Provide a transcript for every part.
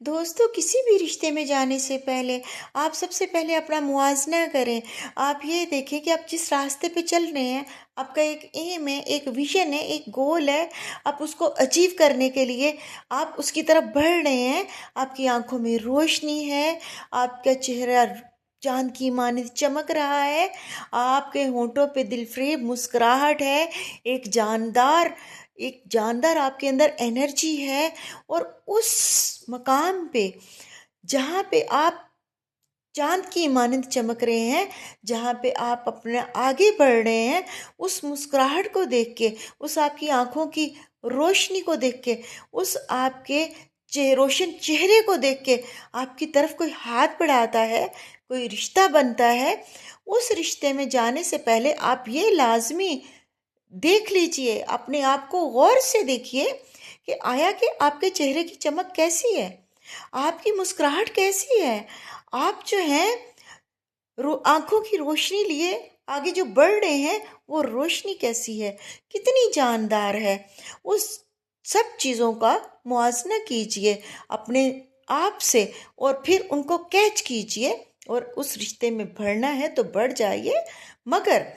दोस्तों, किसी भी रिश्ते में जाने से पहले आप सबसे पहले अपना मुआवजा करें। आप ये देखें कि आप जिस रास्ते पे चल रहे हैं, आपका एक एम है, एक विजन है, एक गोल है। आप उसको अचीव करने के लिए आप उसकी तरफ बढ़ रहे हैं। आपकी आंखों में रोशनी है, आपका चेहरा चांद की मानिंद चमक रहा है, आपके होंठों पे दिलफरेब मुस्कुराहट है, एक जानदार आपके अंदर एनर्जी है। और उस मकाम पे जहाँ पे आप चांद की मानिंद चमक रहे हैं, जहाँ पे आप अपने आगे बढ़ रहे हैं, उस मुस्कुराहट को देख के, उस आपकी आंखों की रोशनी को देख के, उस आपके रोशन चेहरे को देख के आपकी तरफ कोई हाथ बढ़ाता है, कोई रिश्ता बनता है। उस रिश्ते में जाने से पहले आप ये लाजमी देख लीजिए, अपने आप को गौर से देखिए कि आया कि आपके चेहरे की चमक कैसी है, आपकी मुस्कुराहट कैसी है। आप जो हैं आंखों की रोशनी लिए आगे जो बढ़ रहे हैं, वो रोशनी कैसी है, कितनी जानदार है। उस सब चीज़ों का मुआजना कीजिए अपने आप से, और फिर उनको कैच कीजिए। और उस रिश्ते में बढ़ना है तो बढ़ जाइए, मगर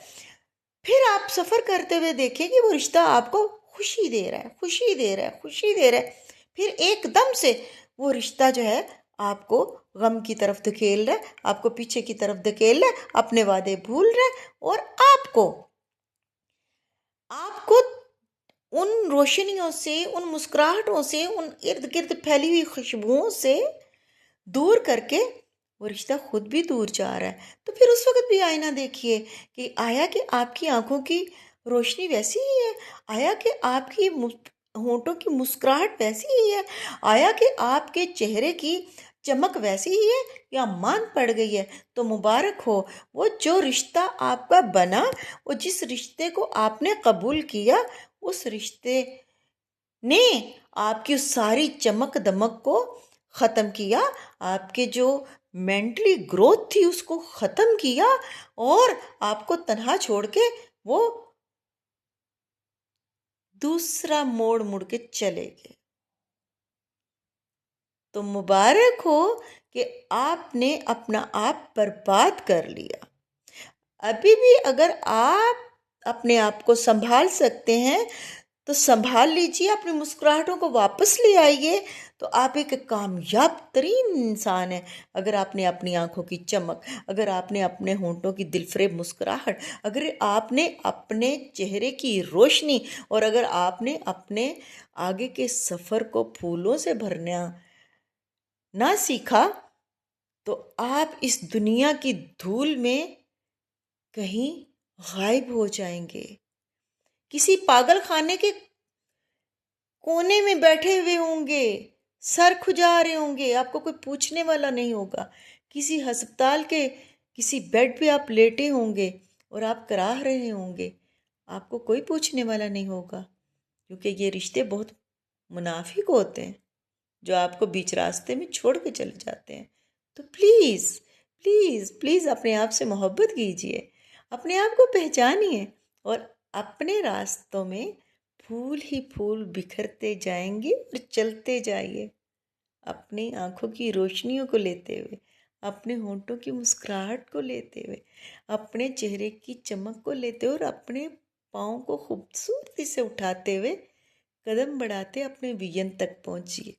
फिर आप सफ़र करते हुए देखें कि वो रिश्ता आपको खुशी दे रहा है, खुशी दे रहा है, खुशी दे रहा है। फिर एकदम से वो रिश्ता जो है आपको गम की तरफ धकेल रहा है, आपको पीछे की तरफ धकेल रहा है, अपने वादे भूल रहा है। और आपको आपको उन रोशनियों से, उन मुस्कुराहटों से, उन इर्द गिर्द फैली हुई खुशबुओं से दूर करके वो रिश्ता खुद भी दूर जा रहा है। तो फिर उस वक्त भी आईना देखिए कि आया कि आपकी आंखों की रोशनी वैसी ही है, आया कि आपकी होंठों की मुस्कुराहट वैसी ही है, आया कि आपके चेहरे की चमक वैसी ही है, या मान पड़ गई है। तो मुबारक हो, वो जो रिश्ता आपका बना, वो जिस रिश्ते को आपने कबूल किया, उस रिश्ते ने आपकी उस सारी चमक दमक को ख़त्म किया, आपके जो मेंटली ग्रोथ थी उसको ख़त्म किया, और आपको तन्हा छोड़ के वो दूसरा मोड़ मुड़ के चले गए। तो मुबारक हो कि आपने अपना आप बर्बाद कर लिया। अभी भी अगर आप अपने आप को संभाल सकते हैं तो संभाल लीजिए, अपनी मुस्कुराहटों को वापस ले आइए। तो आप एक कामयाब तरीन इंसान हैं। अगर आपने अपनी आंखों की चमक, अगर आपने अपने होंठों की दिलफरेब मुस्कुराहट, अगर आपने अपने चेहरे की रोशनी, और अगर आपने अपने आगे के सफ़र को फूलों से भरना ना सीखा, तो आप इस दुनिया की धूल में कहीं गायब हो जाएंगे, किसी पागल खाने के कोने में बैठे हुए होंगे, सर खुजा रहे होंगे, आपको कोई पूछने वाला नहीं होगा। किसी अस्पताल के किसी बेड पे आप लेटे होंगे और आप कराह रहे होंगे, आपको कोई पूछने वाला नहीं होगा। क्योंकि ये रिश्ते बहुत मुनाफिक होते हैं, जो आपको बीच रास्ते में छोड़ के चले जाते हैं। तो प्लीज़ प्लीज़ प्लीज़ अपने आप से मोहब्बत कीजिए, अपने आप को पहचानिए, और अपने रास्तों में फूल ही फूल बिखरते जाएंगे, और चलते जाइए अपनी आंखों की रोशनियों को लेते हुए, अपने होंठों की मुस्कुराहट को लेते हुए, अपने चेहरे की चमक को लेते हुए, और अपने पाँव को खूबसूरती से उठाते हुए कदम बढ़ाते अपने विजन तक पहुंचिए।